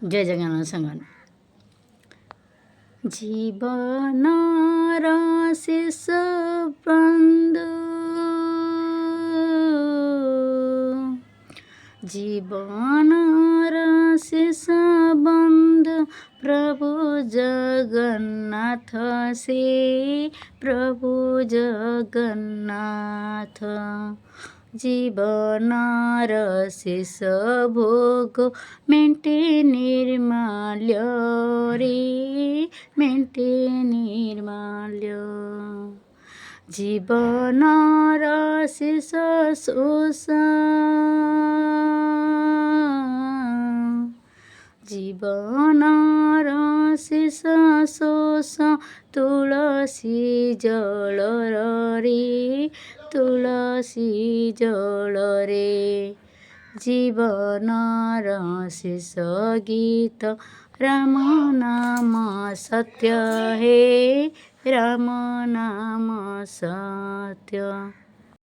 जय जगन्नाथ संगन जीवनर शेष बंधु जीवनर शेष बंधु प्रभु जगन्नाथ से प्रभु जगन्नाथ जीवनर शेष भोग मेंटे निर्माल्य रे मेंटे निर्माल्य जीवनर शेष शोष जीवनर शेष शोष तुलसी जल रे तुलसी जल रे जीवनर शेष गीत राम नाम सत्य हे राम नाम सत्य।